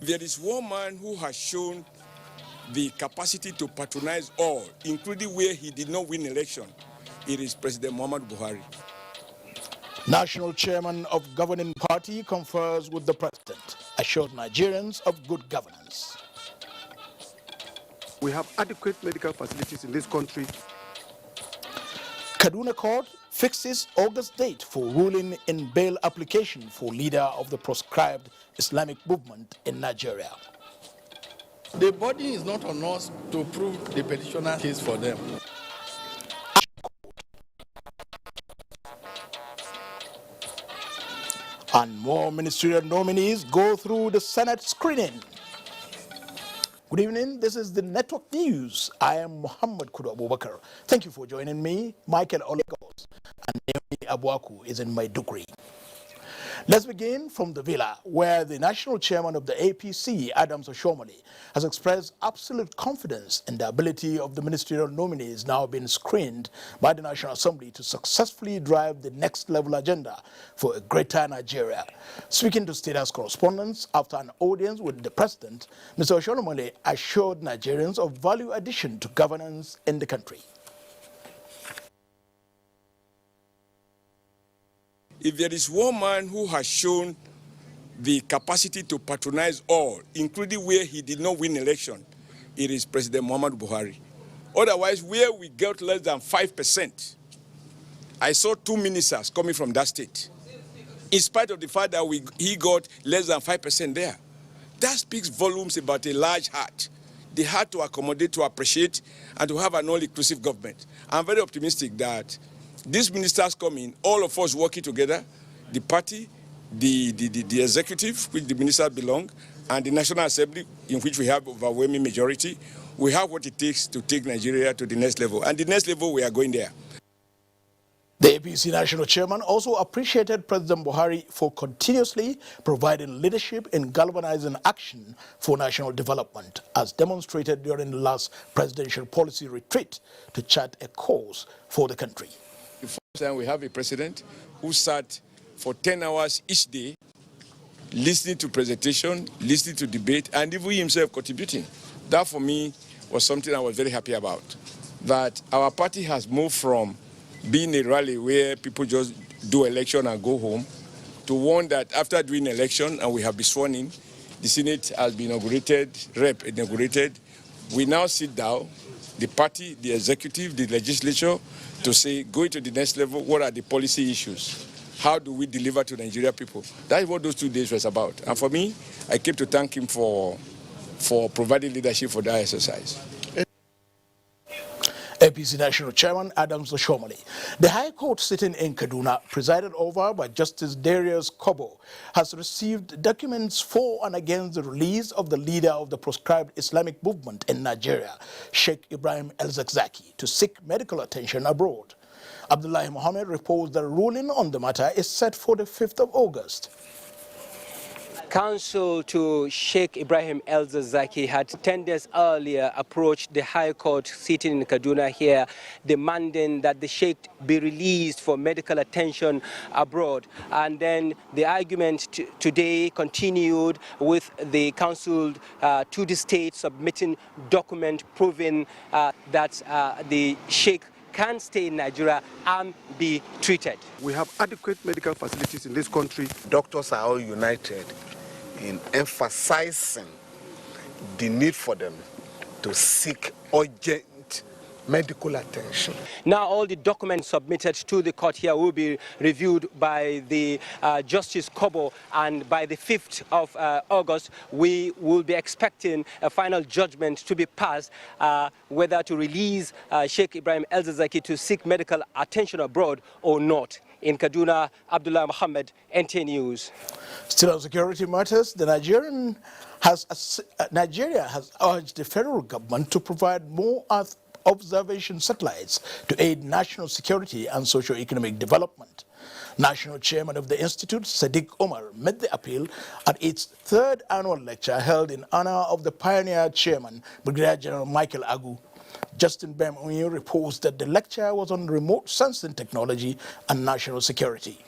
There is one man who has shown the capacity to patronize all, including where he did not win election. It is President Muhammadu Buhari. National chairman of governing party confers with the president, assures Nigerians of good governance. We have adequate medical facilities in this country. Kaduna Court fixes August date for ruling in bail application for leader of the proscribed Islamic movement in Nigeria. The body is not on us to prove the petitioner case for them. And more ministerial nominees go through the Senate screening. Good evening, this is the Network News. I am Muhammad Kudu Abubakar. Thank you for joining me. Michael Olegos and Naomi Abuaku is in Maiduguri. Let's begin from the villa, where the national chairman of the APC, Adams Oshomole, has expressed absolute confidence in the ability of the ministerial nominees now being screened by the National Assembly to successfully drive the next level agenda for a greater Nigeria. Speaking to State House correspondents after an audience with the president, Mr. Oshomole assured Nigerians of value addition to governance in the country. If there is one man who has shown the capacity to patronize all, including where he did not win election, it is President Muhammadu Buhari. Otherwise, where we get less than 5%, I saw 2 ministers coming from that state, in spite of the fact that he got less than 5% there. That speaks volumes about a large heart, the heart to accommodate, to appreciate, and to have an all-inclusive government. I'm very optimistic that these ministers come in, all of us working together, the party, the executive, which the ministers belong, and the National Assembly, in which we have overwhelming majority, we have what it takes to take Nigeria to the next level. And the next level, we are going there. The APC national chairman also appreciated President Buhari for continuously providing leadership in galvanizing action for national development, as demonstrated during the last presidential policy retreat to chart a course for the country. The first time we have a president who sat for 10 hours each day, listening to presentation, listening to debate, and even himself contributing. That for me was something I was very happy about. That our party has moved from being a rally where people just do election and go home, to one that after doing election and we have been sworn in, the Senate has been inaugurated, Rep inaugurated, we now sit down, the party, the executive, the legislature, to say, going to the next level, what are the policy issues? How do we deliver to Nigeria people? That is what those 2 days was about. And for me, I came to thank him for providing leadership for that exercise. APC National Chairman Adams Oshomole. The High Court sitting in Kaduna, presided over by Justice Darius Kobo, has received documents for and against the release of the leader of the proscribed Islamic movement in Nigeria, Sheikh Ibrahim El-Zakzaki, to seek medical attention abroad. Abdullahi Mohammed reports that ruling on the matter is set for the 5th of August. Counsel to Sheikh Ibrahim El-Zakzaki had 10 days earlier approached the High Court sitting in Kaduna here, demanding that the Sheikh be released for medical attention abroad. And then the argument today continued with the counsel to the state submitting document proving that the Sheikh can stay in Nigeria and be treated. We have adequate medical facilities in this country. Doctors are all united in emphasizing the need for them to seek urgent medical attention. Now all the documents submitted to the court here will be reviewed by the Justice Kobo, and by the 5th of August we will be expecting a final judgment to be passed whether to release Sheikh Ibrahim El-Zakzaki to seek medical attention abroad or not. In Kaduna, Abdullah Muhammad, NT News. Still on security matters, Nigeria has urged the federal government to provide more Earth observation satellites to aid national security and socio-economic development. National Chairman of the Institute, Sadiq Omar, made the appeal at its 3rd annual lecture held in honor of the pioneer chairman, Brigadier General Michael Agu. Justin Bem reports that the lecture was on remote sensing technology and national security.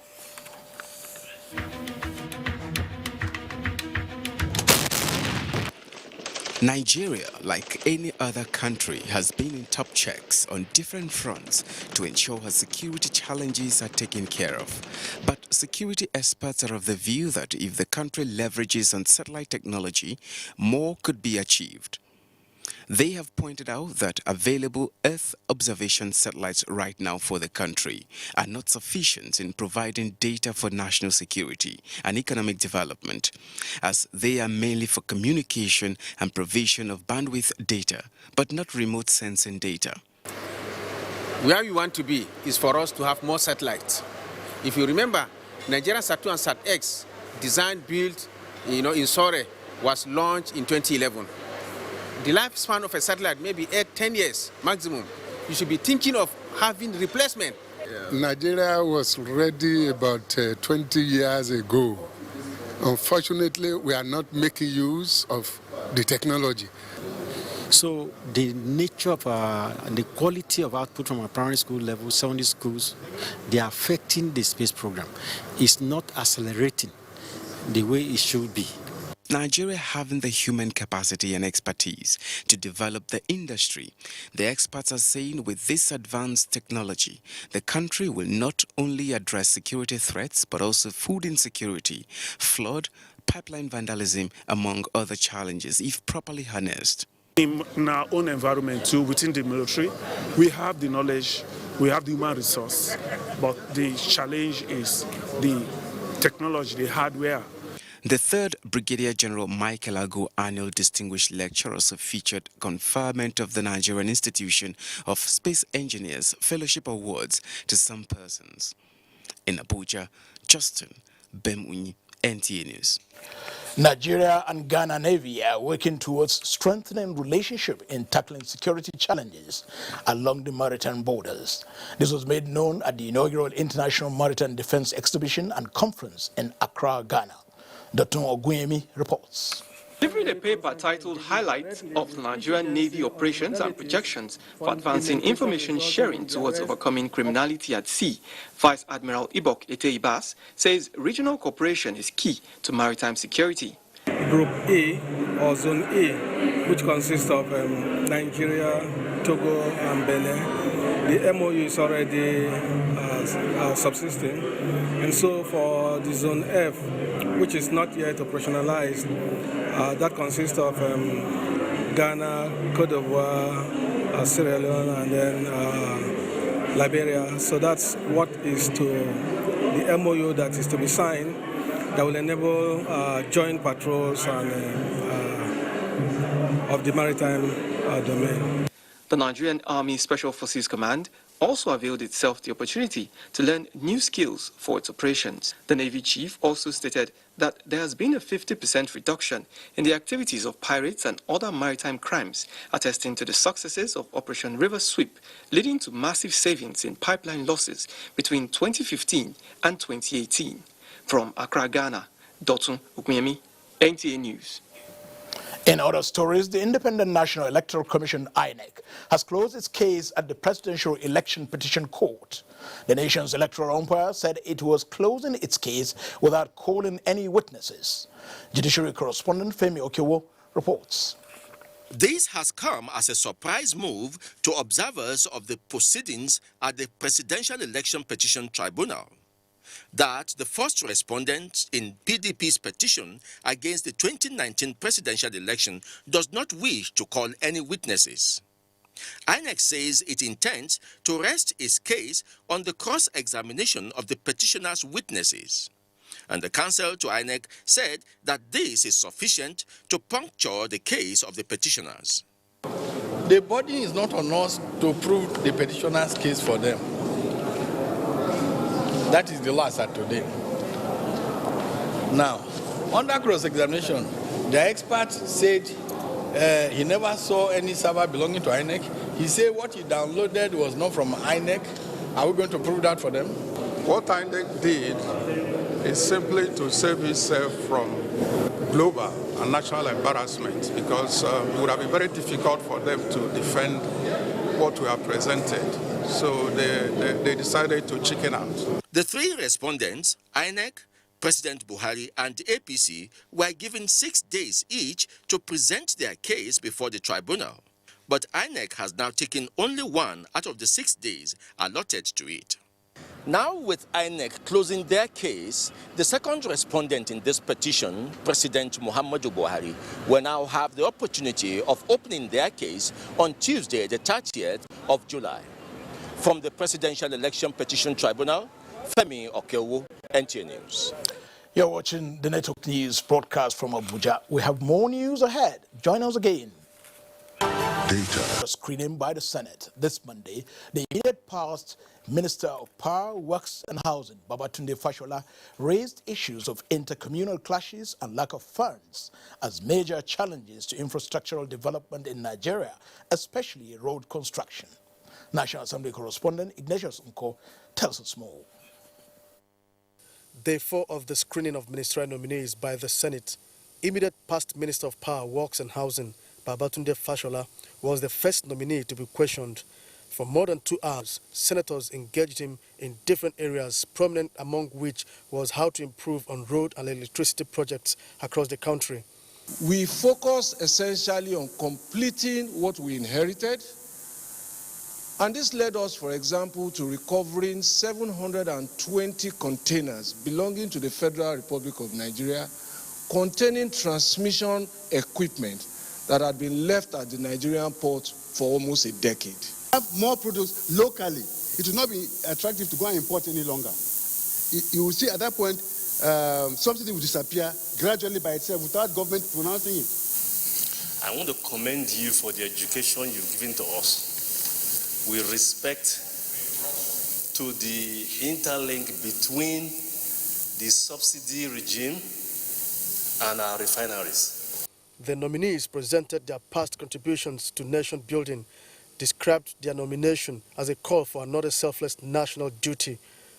Nigeria, like any other country, has been in top checks on different fronts to ensure her security challenges are taken care of. But security experts are of the view that if the country leverages on satellite technology, more could be achieved. They have pointed out that available Earth observation satellites right now for the country are not sufficient in providing data for national security and economic development, as they are mainly for communication and provision of bandwidth data, but not remote sensing data. Where we want to be is for us to have more satellites. If you remember, Nigerian Sat2 and Sat-X, designed, built, in Sore, was launched in 2011. The lifespan of a satellite may be 8-10 years maximum. You should be thinking of having replacement. Nigeria was ready about 20 years ago. Unfortunately, we are not making use of the technology. So the nature of the quality of output from our primary school level, secondary schools, they are affecting the space program. It's not accelerating the way it should be. Nigeria having the human capacity and expertise to develop the industry, the experts are saying with this advanced technology, the country will not only address security threats, but also food insecurity, flood, pipeline vandalism, among other challenges, if properly harnessed. In our own environment too, within the military, we have the knowledge, we have the human resource, but the challenge is the technology, the hardware. The third Brigadier General Michael Agu Annual Distinguished Lecture also featured conferment of the Nigerian Institution of Space Engineers Fellowship Awards to some persons. In Abuja, Justin Bemunyi, NTA News. Nigeria and Ghana Navy are working towards strengthening relationship in tackling security challenges along the maritime borders. This was made known at the inaugural International Maritime Defense Exhibition and Conference in Accra, Ghana. Dr. Oguyemi reports. Delivering a paper titled Highlights of the Nigerian Navy Operations and Projections for Advancing Information Sharing Towards Overcoming Criminality at Sea, Vice Admiral Ibok Eteibas says regional cooperation is key to maritime security. Group A, or Zone A, which consists of Nigeria, Togo, and Benin, the MOU is already subsisting. And so for the Zone F, which is not yet operationalized, that consists of Ghana, Cote d'Ivoire, Sierra Leone, and then Liberia. So that's what is to the MOU that is to be signed that will enable joint patrols and, of the maritime domain. The Nigerian Army Special Forces Command also availed itself the opportunity to learn new skills for its operations. The Navy Chief also stated that there has been a 50% reduction in the activities of pirates and other maritime crimes, attesting to the successes of Operation River Sweep, leading to massive savings in pipeline losses between 2015 and 2018. From Accra, Ghana, Dotun Ukmyemi, NTA News. In other stories, the Independent National Electoral Commission, INEC, has closed its case at the Presidential Election Petition Court. The nation's electoral umpire said it was closing its case without calling any witnesses. Judiciary correspondent Femi Okewo reports. This has come as a surprise move to observers of the proceedings at the Presidential Election Petition Tribunal. That the first respondent in PDP's petition against the 2019 presidential election does not wish to call any witnesses. INEC says it intends to rest its case on the cross-examination of the petitioner's witnesses. And the counsel to INEC said that this is sufficient to puncture the case of the petitioners. The body is not on us to prove the petitioner's case for them. That is the last at today. Now, under cross-examination, the expert said he never saw any server belonging to INEC. He said what he downloaded was not from INEC. Are we going to prove that for them? What INEC did is simply to save itself from global and national embarrassment, because it would have been very difficult for them to defend what we have presented. So they decided to chicken out. The three respondents, INEC, President Buhari and the APC were given 6 days each to present their case before the tribunal. But INEC has now taken only 1 out of the 6 days allotted to it. Now, with INEC closing their case, the second respondent in this petition, President Muhammadu Buhari, will now have the opportunity of opening their case on Tuesday, the 30th of July. From the Presidential Election Petition Tribunal, Femi Okewu, NTA News. You're watching the Network News broadcast from Abuja. We have more news ahead. Join us again. Data. Screening by the Senate this Monday, the immediate past Minister of Power, Works and Housing, Babatunde Fashola, raised issues of intercommunal clashes and lack of funds as major challenges to infrastructural development in Nigeria, especially road construction. National Assembly correspondent Ignatius Nko tells us more. Day 4 of the screening of ministerial nominees by the Senate, immediate past Minister of Power, Works and Housing, Babatunde Fashola, was the first nominee to be questioned. For more than 2 hours, senators engaged him in different areas, prominent among which was how to improve on road and electricity projects across the country. We focus essentially on completing what we inherited, and this led us, for example, to recovering 720 containers belonging to the Federal Republic of Nigeria containing transmission equipment that had been left at the Nigerian port for almost a decade. Have more products locally. It will not be attractive to go and import any longer. You will see at that point, subsidy will disappear gradually by itself without government pronouncing it. I want to commend you for the education you've given to us. With respect to the interlink between the subsidy regime and our refineries. The nominees presented their past contributions to nation building, described their nomination as a call for another selfless national duty.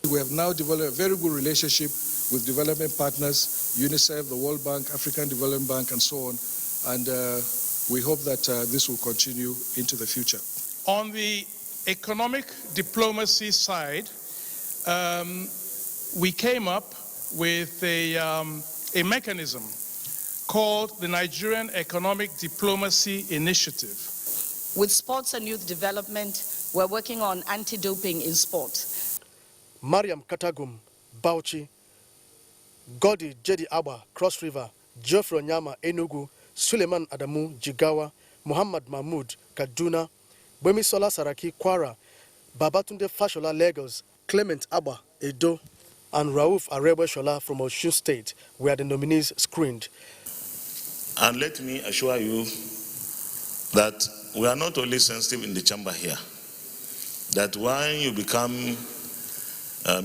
We have now developed a very good relationship with development partners, UNICEF, the World Bank, African Development Bank, and so on. And we hope that this will continue into the future. On the economic diplomacy side, we came up with a mechanism called the Nigerian Economic Diplomacy Initiative. With sports and youth development, we're working on anti-doping in sport. Mariam Katagum, Bauchi, Godi Jedi Aba, Cross River, Geoffrey Onyama, Enugu, Suleiman Adamu, Jigawa, Muhammad Mahmoud, Kaduna, Bemisola Saraki, Kwara, Babatunde Fashola, Lagos, Clement Abba, Edo, and Rauf Arebe Shola from Osun State were the nominees screened. And let me assure you that we are not only sensitive in the chamber here, that when you become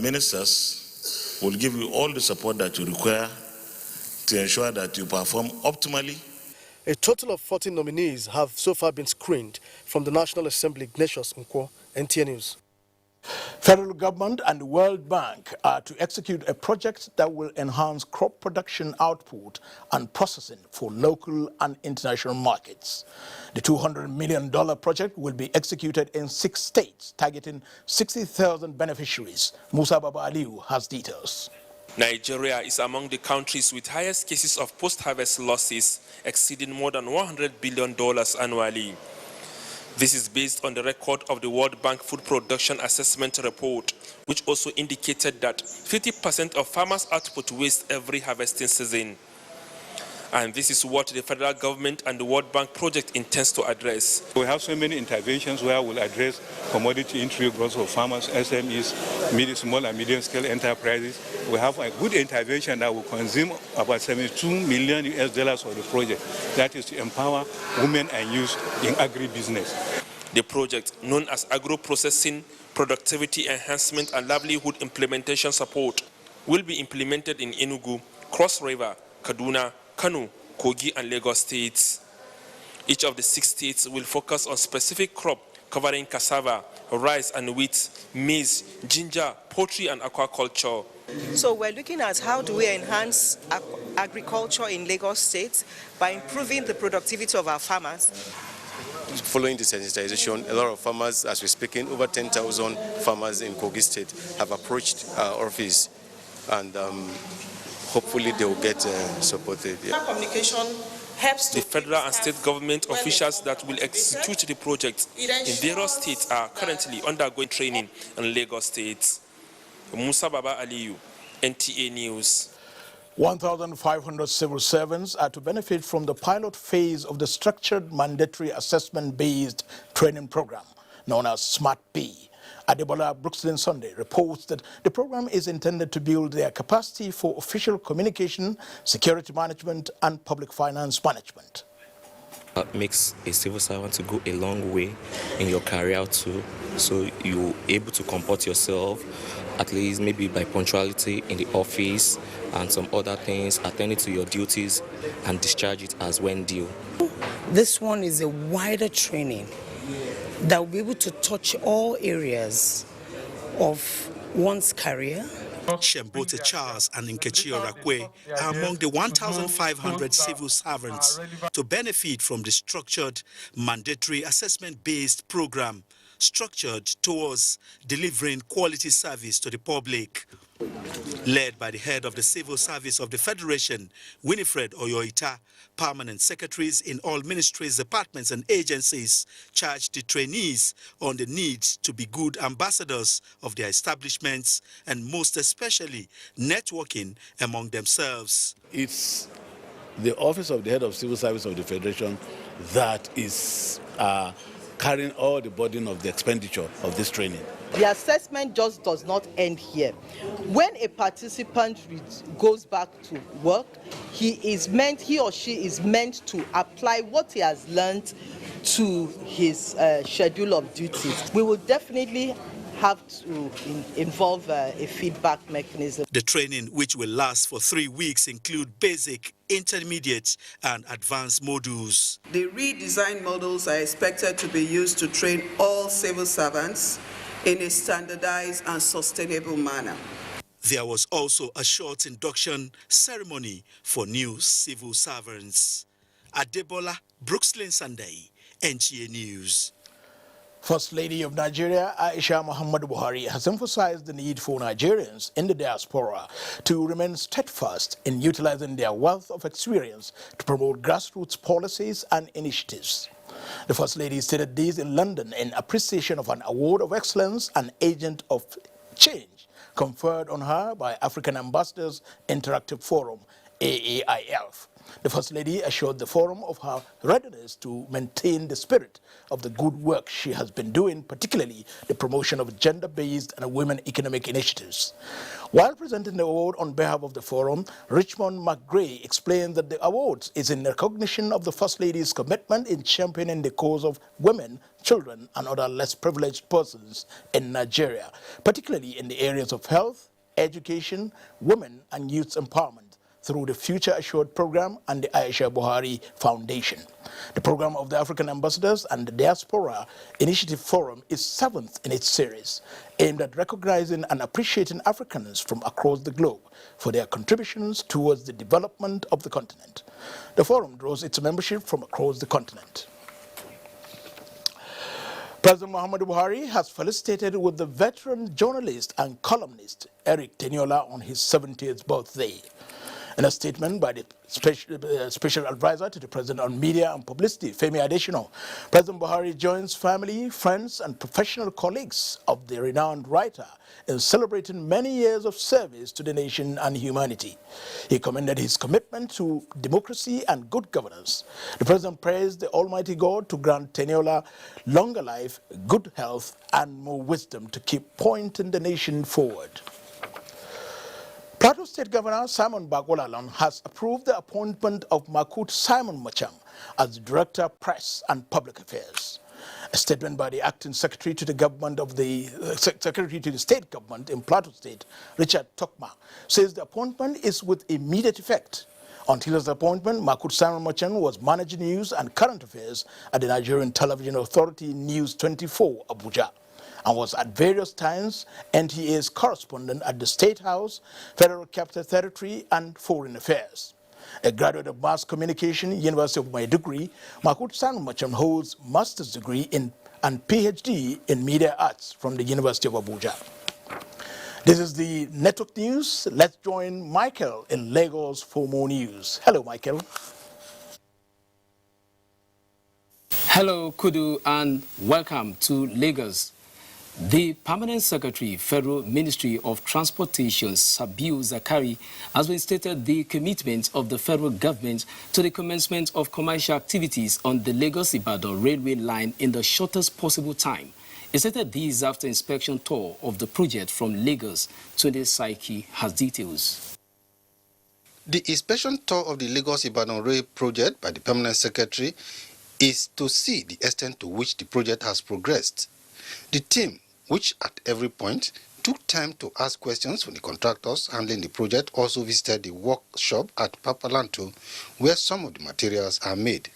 ministers, we'll give you all the support that you require to ensure that you perform optimally. A total of 14 nominees have so far been screened from the National Assembly. Ignatius Nko, NTA News. Federal government and the World Bank are to execute a project that will enhance crop production output and processing for local and international markets. The $200 million project will be executed in 6 states, targeting 60,000 beneficiaries. Musa Baba Aliu has details. Nigeria is among the countries with highest cases of post-harvest losses, exceeding more than $100 billion annually. This is based on the record of the World Bank Food Production Assessment Report, which also indicated that 50% of farmers' output waste every harvesting season. And this is what the federal government and the World Bank project intends to address. We have so many interventions where we'll address commodity entry growth of farmers, SMEs, small and medium-scale enterprises. We have a good intervention that will consume about $72 million for the project. That is to empower women and youth in agribusiness. The project, known as Agro-Processing, Productivity Enhancement and Livelihood Implementation Support, will be implemented in Enugu, Cross River, Kaduna, Kano, Kogi, and Lagos states. Each of the 6 states will focus on specific crop covering cassava, rice and wheat, maize, ginger, poultry, and aquaculture. So we're looking at how do we enhance agriculture in Lagos State by improving the productivity of our farmers. Following the sensitization, a lot of farmers, as we're speaking, over 10,000 farmers in Kogi State have approached our office, and hopefully they will get supported. Yeah. Communication helps The federal and state government officials that will execute the project in various states are currently undergoing training in Lagos State. Musa Baba Aliyu, NTA News. 1,500 civil servants are to benefit from the pilot phase of the structured mandatory assessment-based training program known as Smart P. Adebola Brooksland Sunday reports that the program is intended to build their capacity for official communication, security management, and public finance management. That makes a civil servant to go a long way in your career too, so you're able to comport yourself, at least maybe by punctuality in the office and some other things, attending to your duties and discharge it as when due. This one is a wider training that will be able to touch all areas of one's career. Shembote Charles and Nkechi Orakwe are among the 1,500 civil servants to benefit from the structured mandatory assessment-based program structured towards delivering quality service to the public. Led by the head of the Civil Service of the Federation, Winifred Oyoita, permanent secretaries in all ministries, departments and agencies charged the trainees on the need to be good ambassadors of their establishments and most especially networking among themselves. It's the office of the head of Civil Service of the Federation that is carrying all the burden of the expenditure of this training. The assessment just does not end here. When a participant goes back to work, he or she is meant to apply what he has learned to his schedule of duties. We will definitely have to involve a feedback mechanism. The training, which will last for 3 weeks, include basic, intermediate and advanced modules. The redesigned models are expected to be used to train all civil servants in a standardized and sustainable manner. There was also a short induction ceremony for new civil servants. Adebola Brooksland Sunday, NTA News. First Lady of Nigeria, Aisha Muhammadu Buhari, has emphasized the need for Nigerians in the diaspora to remain steadfast in utilizing their wealth of experience to promote grassroots policies and initiatives. The First Lady stated this in London in appreciation of an award of excellence and agent of change conferred on her by African Ambassadors Interactive Forum, AAIF. The First Lady assured the forum of her readiness to maintain the spirit of the good work she has been doing, particularly the promotion of gender-based and women economic initiatives. While presenting the award on behalf of the forum, Richmond McGray explained that the award is in recognition of the First Lady's commitment in championing the cause of women, children, and other less privileged persons in Nigeria, particularly in the areas of health, education, women, and youth empowerment, through the Future Assured Program and the Aisha Buhari Foundation. The program of the African Ambassadors and the Diaspora Initiative Forum is 7th in its series, aimed at recognizing and appreciating Africans from across the globe for their contributions towards the development of the continent. The forum draws its membership from across the continent. President Muhammadu Buhari has felicitated with the veteran journalist and columnist Eric Teniola on his 70th birthday. In a statement by the special advisor to the President on Media and Publicity, Femi Adesina, President Buhari joins family, friends, and professional colleagues of the renowned writer in celebrating many years of service to the nation and humanity. He commended his commitment to democracy and good governance. The President praised the Almighty God to grant Teniola longer life, good health, and more wisdom to keep pointing the nation forward. Plateau State Governor Simon Bagwalalan has approved the appointment of Makut Simon Macham as the Director of Press and Public Affairs. A statement by the Acting Secretary to the Government of the Secretary to the State Government in Plateau State, Richard Tokma, says the appointment is with immediate effect. Until his appointment, Makut Simon Macham was managing news and current affairs at the Nigerian Television Authority News 24, Abuja, and was at various times NTA's correspondent at the State House, Federal Capital Territory, and Foreign Affairs. A graduate of Mass Communication, University of Maiduguri, Makut Simon Macham holds master's degree and PhD in Media Arts from the University of Abuja. This is the network news. Let's join Michael in Lagos for more news. Hello, Michael. Hello, Kudu, and welcome to Lagos. The Permanent Secretary, Federal Ministry of Transportation, Sabiu Zakari, has reinstated the commitment of the federal government to the commencement of commercial activities on the Lagos-Ibadan railway line in the shortest possible time. He stated this after inspection tour of the project from Lagos. Tunde Saiki has details. The inspection tour of the Lagos-Ibadan rail project by the Permanent Secretary is to see the extent to which the project has progressed. The team, which at every point took time to ask questions from the contractors handling the project, also visited the workshop at Papalanto, where some of the materials are made.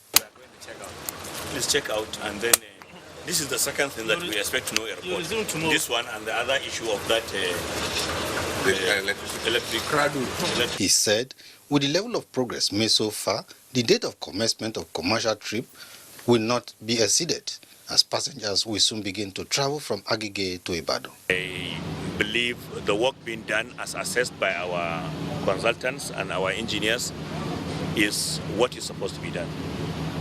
Please check out, and then this is the second thing that we expect to know a report. This one and the other issue of that electric. He said, with the level of progress made so far, the date of commencement of commercial trip will not be exceeded, as passengers will soon begin to travel from Agege to Ibadan. I believe the work being done as assessed by our consultants and our engineers is what is supposed to be done.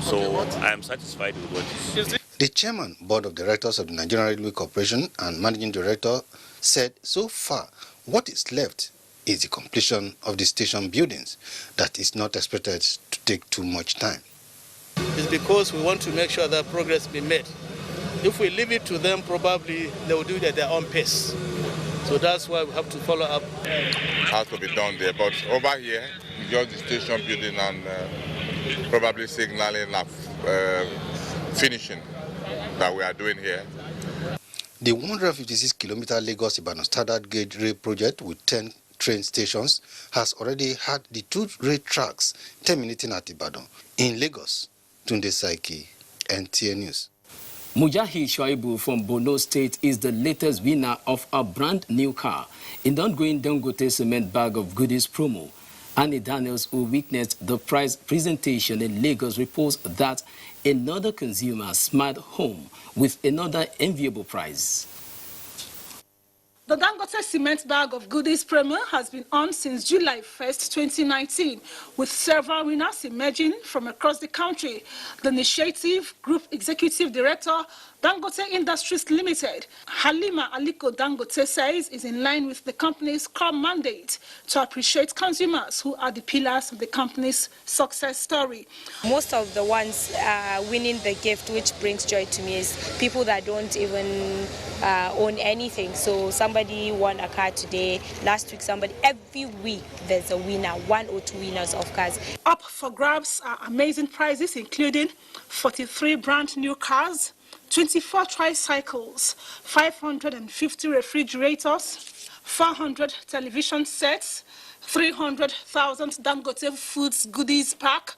So I am satisfied with what is. The chairman, board of directors of the Nigerian Railway Corporation and managing director said so far what is left is the completion of the station buildings that is not expected to take too much time. It's because we want to make sure that progress be made. If we leave it to them, probably they will do it at their own pace. So that's why we have to follow up. Has to be done there, but over here, just the station building and probably signaling finishing that we are doing here. The 156-kilometer Lagos-Ibadan standard gauge rail project with 10 train stations has already had the 2 rail tracks terminating at Ibadan. In Lagos, Tunde Saiki, NTA News. Mujahid Shuaibu from Borno State is the latest winner of a brand new car in the ongoing Dangote Cement Bag of Goodies promo. Annie Daniels, who witnessed the prize presentation in Lagos, reports that another consumer smiled home with another enviable prize. The Dangote Cement Bag of Goodies promo has been on since July 1st, 2019, with several winners emerging from across the country. The initiative Group Executive Director, Dangote Industries Limited, Halima Aliko Dangote, says is in line with the company's core mandate to appreciate consumers who are the pillars of the company's success story. Most of the ones winning the gift, which brings joy to me, is people that don't even own anything. So somebody won a car today, last week every week there's a winner, 1 or 2 winners of cars. Up for grabs are amazing prizes, including 43 brand new cars, 24 tricycles, 550 refrigerators, 400 television sets, 300,000 Dangote Foods goodies pack,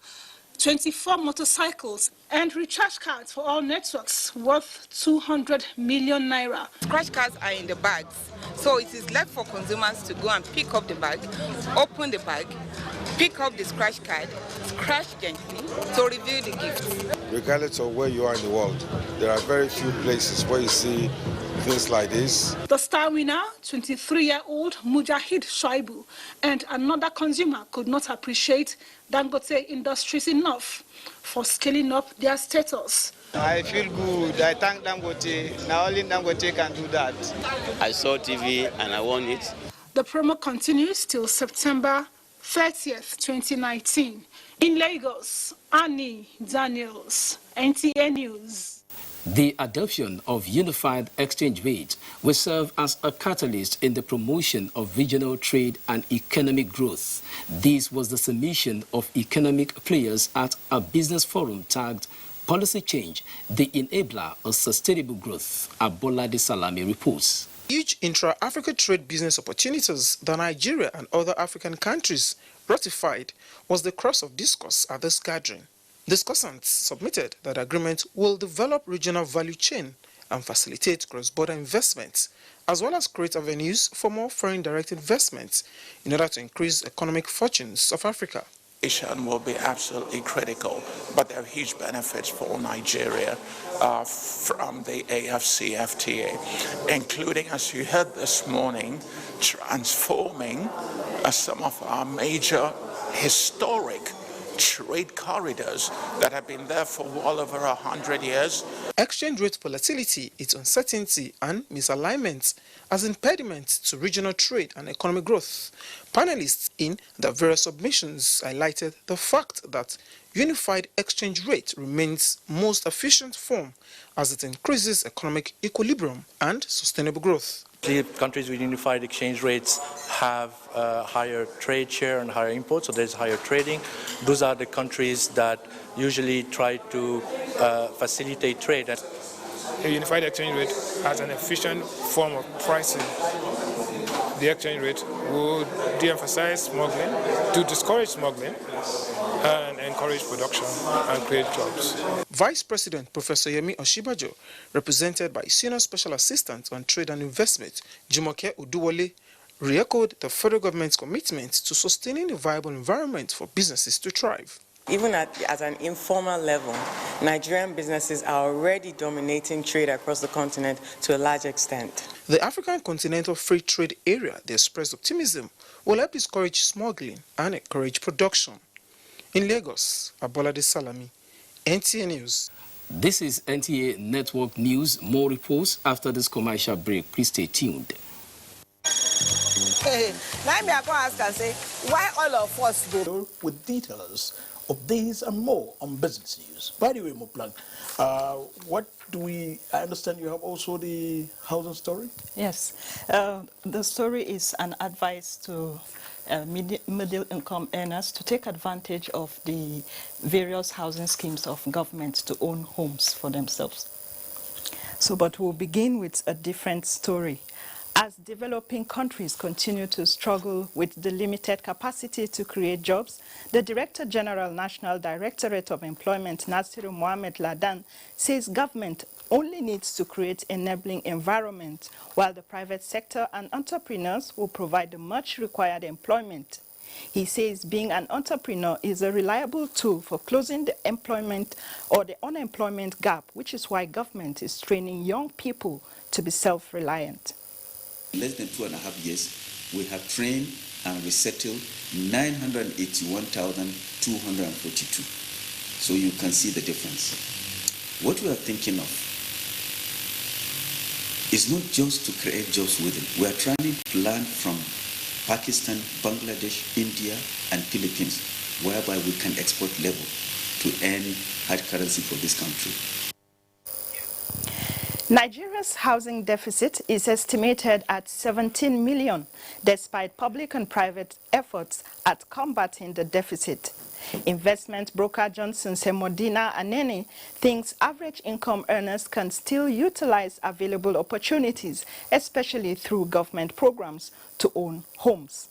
24 motorcycles, and recharge cards for all networks worth 200 million naira. Scratch cards are in the bags, so it is left for consumers to go and pick up the bag, open the bag, pick up the scratch card, scratch gently to reveal the gift. Regardless of where you are in the world, there are very few places where you see things like this. The star winner, 23-year-old Mujahid Shuaibu, and another consumer could not appreciate Dangote Industries enough for scaling up their status. I feel good. I thank Dangote. Now only Dangote can do that. I saw TV and I won it. The promo continues till September 30th, 2019. In Lagos, Annie Daniels, NTA News. The adoption of unified exchange rate will serve as a catalyst in the promotion of regional trade and economic growth. This was the submission of economic players at a business forum tagged Policy Change, the Enabler of Sustainable Growth. Abolade Salami reports. Huge intra-Africa trade business opportunities that Nigeria and other African countries ratified was the crux of discourse at this gathering. Discussants submitted that the agreement will develop regional value chain and facilitate cross-border investments, as well as create avenues for more foreign direct investments in order to increase economic fortunes of Africa. will be absolutely critical, but there are huge benefits for Nigeria from the AFCFTA, including, as you heard this morning, transforming some of our major historic trade corridors that have been there for well over 100 years. Exchange rate volatility, its uncertainty and misalignment as impediments to regional trade and economic growth. Panelists in the various submissions highlighted the fact that unified exchange rate remains most efficient form as it increases economic equilibrium and sustainable growth. Countries with unified exchange rates have higher trade share and higher imports, so there's higher trading. Those are the countries that usually try to facilitate trade. A unified exchange rate as an efficient form of pricing the exchange rate would de-emphasize smuggling, to discourage smuggling, and encourage production and create jobs. Vice President Professor Yemi Oshibajo, represented by Senior Special Assistant on Trade and Investment, Jumoke Uduwole, re-echoed the federal government's commitment to sustaining a viable environment for businesses to thrive. Even at an informal level, Nigerian businesses are already dominating trade across the continent to a large extent. The African Continental Free Trade Area, they expressed optimism, will help discourage smuggling and encourage production. In Lagos, Abolade Salami, NTA News. This is NTA Network News. More reports after this commercial break. Please stay tuned. Hey, now me I go ask and say, why all of us go? With details of these and more on business news. By the way, Moplang, what do we, I understand you have also the housing story? Yes, the story is an advice to middle income earners to take advantage of the various housing schemes of government to own homes for themselves. So, but we'll begin with a different story. As developing countries continue to struggle with the limited capacity to create jobs, the Director General, National Directorate of Employment, Nasiru Mohamed Ladan, says government only needs to create enabling environment, while the private sector and entrepreneurs will provide the much required employment. He says being an entrepreneur is a reliable tool for closing the employment or the unemployment gap, which is why government is training young people to be self-reliant. Less than 2.5 years, we have trained and resettled 981,242. So you can see the difference. What we are thinking of is not just to create jobs within. We are trying to learn from Pakistan, Bangladesh, India, and Philippines, whereby we can export level to earn hard currency for this country. Nigeria's housing deficit is estimated at 17 million, despite public and private efforts at combating the deficit. Investment broker Johnson Semodina Anene thinks average income earners can still utilize available opportunities, especially through government programs, to own homes.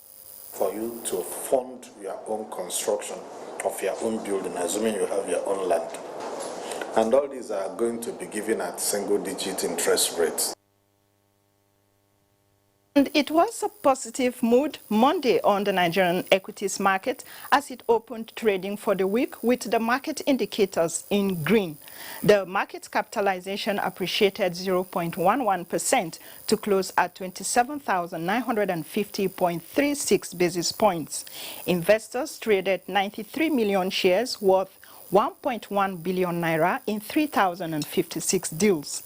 For you to fund your own construction of your own building, assuming you have your own land. And all these are going to be given at single-digit interest rates. And it was a positive mood Monday on the Nigerian equities market as it opened trading for the week with the market indicators in green. The market capitalization appreciated 0.11% to close at 27,950.36 basis points. Investors traded 93 million shares worth 1.1 billion naira in 3,056 deals.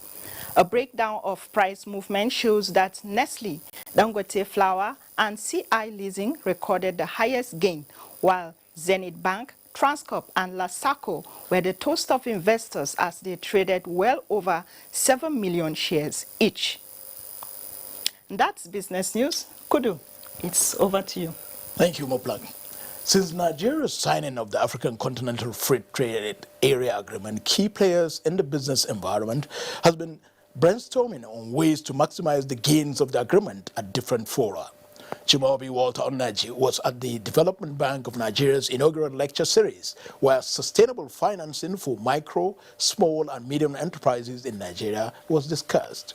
A breakdown of price movement shows that Nestle, Dangote Flour, and CI Leasing recorded the highest gain, while Zenith Bank, Transcorp, and Lasaco were the toast of investors as they traded well over 7 million shares each. That's business news. Kudu, it's over to you. Thank you, Moplang. Since Nigeria's signing of the African Continental Free Trade Area Agreement, key players in the business environment has been brainstorming on ways to maximize the gains of the agreement at different fora. Chimaobi Walter Onaji was at the Development Bank of Nigeria's inaugural lecture series, where sustainable financing for micro, small, and medium enterprises in Nigeria was discussed.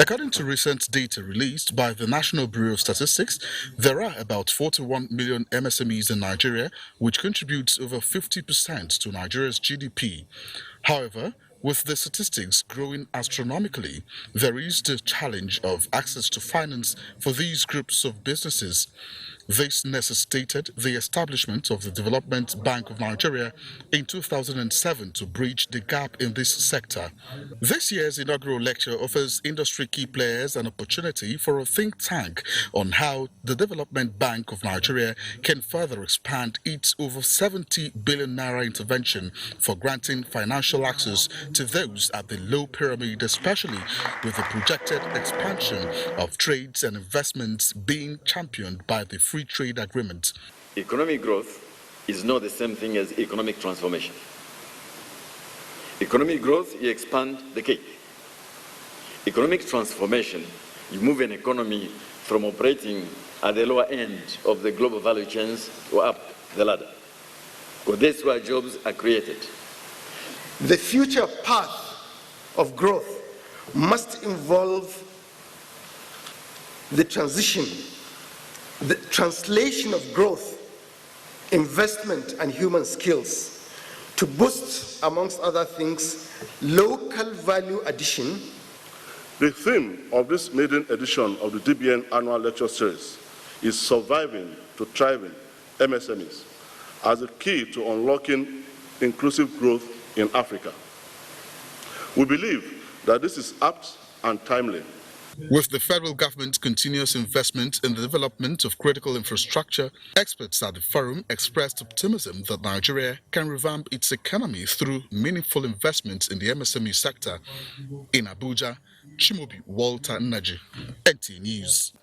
According to recent data released by the National Bureau of Statistics, there are about 41 million MSMEs in Nigeria, which contributes over 50% to Nigeria's GDP. However, with the statistics growing astronomically, there is the challenge of access to finance for these groups of businesses. This necessitated the establishment of the Development Bank of Nigeria in 2007 to bridge the gap in this sector. This year's inaugural lecture offers industry key players an opportunity for a think tank on how the Development Bank of Nigeria can further expand its over 70 billion naira intervention for granting financial access to those at the low pyramid, especially with the projected expansion of trades and investments being championed by the Free Trade Agreement. Economic growth is not the same thing as economic transformation. Economic growth, you expand the cake. Economic transformation, you move an economy from operating at the lower end of the global value chains or up the ladder. Because that's where jobs are created. The future path of growth must involve the transition, the translation of growth, investment, and human skills to boost, amongst other things, local value addition. The theme of this maiden edition of the DBN Annual Lecture Series is Surviving to Thriving MSMEs as a key to unlocking inclusive growth in Africa. We believe that this is apt and timely. With the federal government's continuous investment in the development of critical infrastructure, experts at the forum expressed optimism that Nigeria can revamp its economy through meaningful investments in the MSME sector. In Abuja, Chimobi Walter Naji, NT News.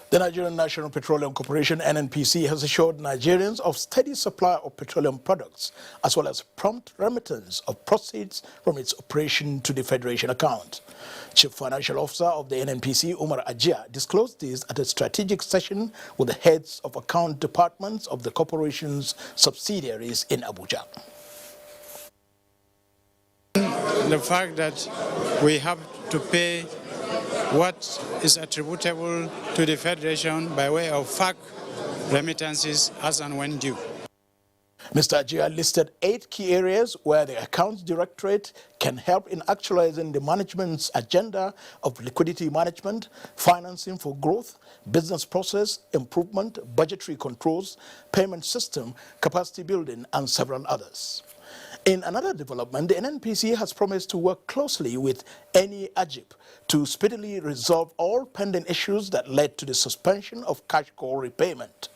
The Nigerian National Petroleum Corporation, NNPC, has assured Nigerians of steady supply of petroleum products, as well as prompt remittance of proceeds from its operation to the Federation account. Chief Financial Officer of the NNPC, Umar Ajia, disclosed this at a strategic session with the heads of account departments of the corporation's subsidiaries in Abuja. The fact that we have to pay what is attributable to the Federation by way of FAC remittances as and when due. Mr. Ajia listed 8 key areas where the Accounts Directorate can help in actualizing the management's agenda of liquidity management, financing for growth, business process improvement, budgetary controls, payment system, capacity building, and several others. In another development, the NNPC has promised to work closely with any AGIP to speedily resolve all pending issues that led to the suspension of cash call repayment.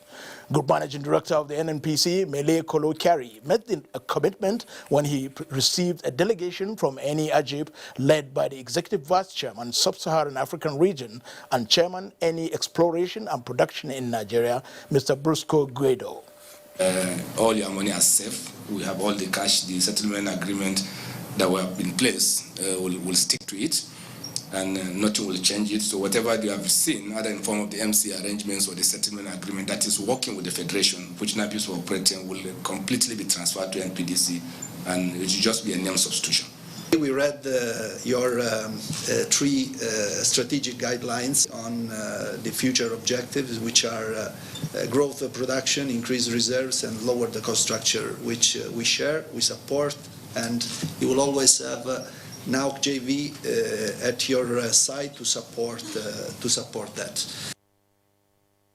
Group Managing Director of the NNPC, Mele Kolo Kari, made a commitment when he received a delegation from any AGIP led by the Executive Vice Chairman, Sub-Saharan African Region, and Chairman, any Exploration and Production in Nigeria, Mr. Brusco Guedo. All your money is safe. We have all the cash, the settlement agreement that were in place will stick to it, and nothing will change it. So whatever you have seen, either in form of the MC arrangements or the settlement agreement that is working with the Federation, which NAPIS is operating, will completely be transferred to NPDC, and it will just be a name substitution. We read your 3 strategic guidelines on the future objectives, which are growth of production, increase reserves, and lower the cost structure, which we share, we support, and you will always have NAUC JV at your side to support that.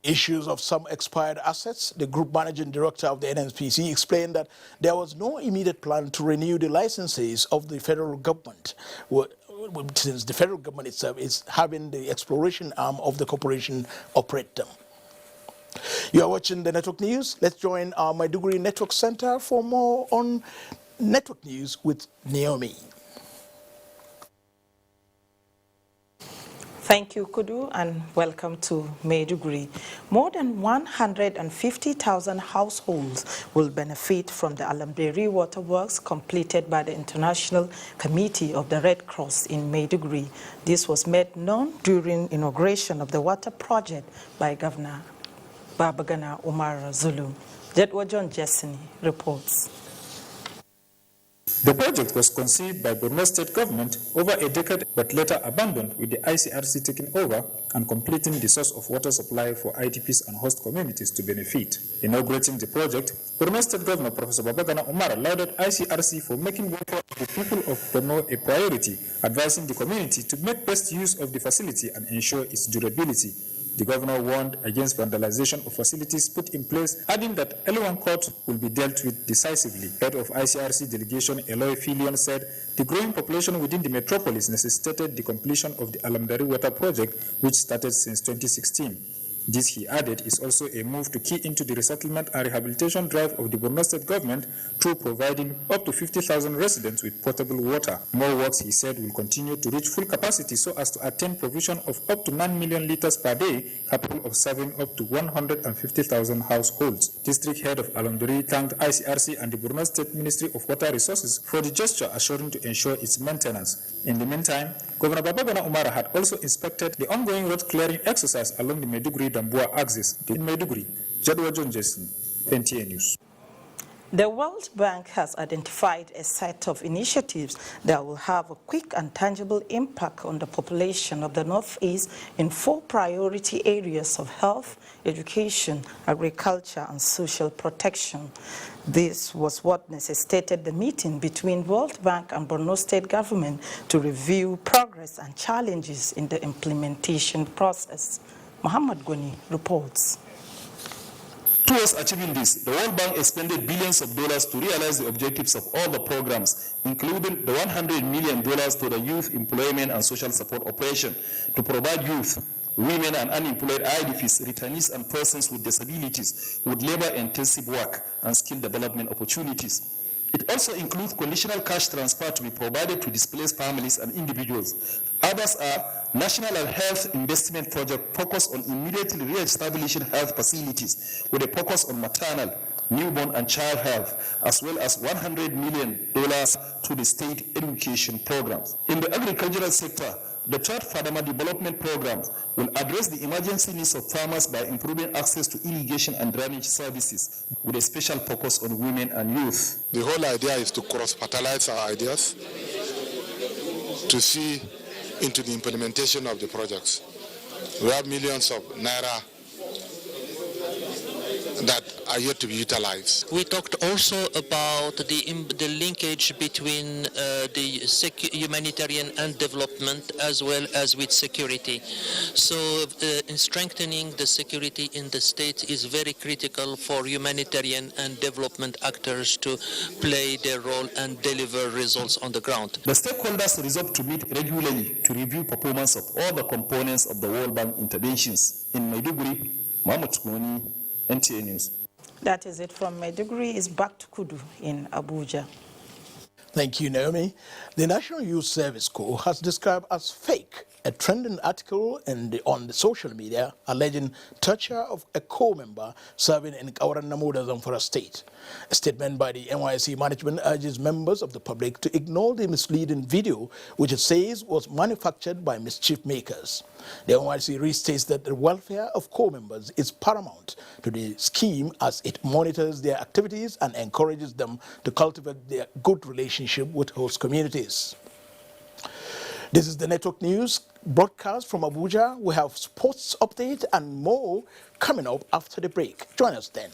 Issues of some expired assets, the Group Managing Director of the NNPC explained that there was no immediate plan to renew the licenses of the federal government, since the federal government itself is having the exploration arm of the corporation operate them. You are watching the Network News. Let's join our Maiduguri Network Center for more on Network News with Naomi. Thank you, Kudu, and welcome to Maiduguri. More than 150,000 households will benefit from the Alamberi waterworks completed by the International Committee of the Red Cross in Maiduguri. This was made known during inauguration of the water project by Governor Babagana Umar Zulu. Jedwa John Jessini reports. The project was conceived by Borno State government over a decade but later abandoned, with the ICRC taking over and completing the source of water supply for IDPs and host communities to benefit. Inaugurating the project, Borno State Governor Professor Babagana Umar lauded ICRC for making water of the people of Borno a priority, advising the community to make best use of the facility and ensure its durability. The governor warned against vandalization of facilities put in place, adding that L1 court will be dealt with decisively. Head of ICRC delegation Eloy Filion said the growing population within the metropolis necessitated the completion of the Alamdari water project, which started since 2016. This, he added, is also a move to key into the resettlement and rehabilitation drive of the Borno State government through providing up to 50,000 residents with potable water. More works, he said, will continue to reach full capacity so as to attain provision of up to 9 million litres per day, capable of serving up to 150,000 households. District head of Alamduri thanked ICRC and the Borno State Ministry of Water Resources for the gesture, assuring to ensure its maintenance. In the meantime, Governor Babagana Umar had also inspected the ongoing road clearing exercise along the Maiduguri-Damboa axis. In Maiduguri, Jadwa John Jason, NTA News. The World Bank has identified a set of initiatives that will have a quick and tangible impact on the population of the Northeast in 4 priority areas of health, education, agriculture, and social protection. This was what necessitated the meeting between World Bank and Borno State government to review progress and challenges in the implementation process. Muhammad Gwani reports. Towards achieving this, the World Bank expended billions of dollars to realize the objectives of all the programs, including the $100 million to the Youth Employment and Social Support Operation to provide youth, women and unemployed IDPs, returnees and persons with disabilities with labor-intensive work and skill development opportunities. It also includes conditional cash transfer to be provided to displaced families and individuals. Others are National Health Investment Project focused on immediately re-establishing health facilities with a focus on maternal, newborn and child health, as well as $100 million to the state education programs. In the agricultural sector, the third Fadama Development Program will address the emergency needs of farmers by improving access to irrigation and drainage services, with a special focus on women and youth. The whole idea is to cross-fertilize our ideas, to see into the implementation of the projects. We have millions of naira that are yet to be utilized. We talked also about the linkage between the humanitarian and development, as well as with security. So in strengthening the security in the state is very critical for humanitarian and development actors to play their role and deliver results on the ground. The stakeholders resolved to meet regularly to review performance of all the components of the World Bank interventions. In Maiduguri, Mahmoud Sumoni, NTA News. That is it from Maiduguri. Is back to Kudu in Abuja. Thank you, Naomi. The National Youth Service Corps has described as fake a trending article on the social media alleging torture of a corps member serving in Kauran Namuda, Zamfara State. A statement by the NYSC management urges members of the public to ignore the misleading video, which it says was manufactured by mischief makers. The NYSC restates that the welfare of corps members is paramount to the scheme as it monitors their activities and encourages them to cultivate their good relationship with host communities. This is the Network News broadcast from Abuja. We have sports update and more coming up after the break. Join us then.